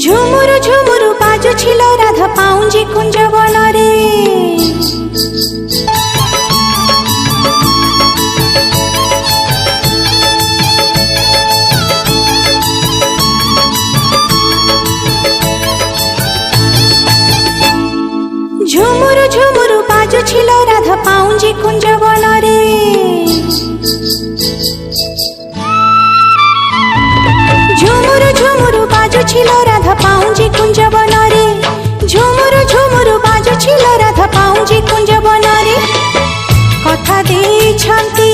ঝুমুরু ঝুমুরু বাজুছিল রাধা পাউঞ্জি কুঞ্জ বনরে। ঝুমুরু ঝুমুরু বাজুছিল রাধা পাউঞ্জি কুঞ্জ বনরে। ঝুমুরু ঝুমুরু বাজুছিল রাধা পাউঞ্জি কুঞ্জ বনরে। ঝুমুরু ঝুমুরু বাজুছিল রাধা পাউঞ্জি কুঞ্জ বনরে। কথা ଦେଇଛନ୍ତି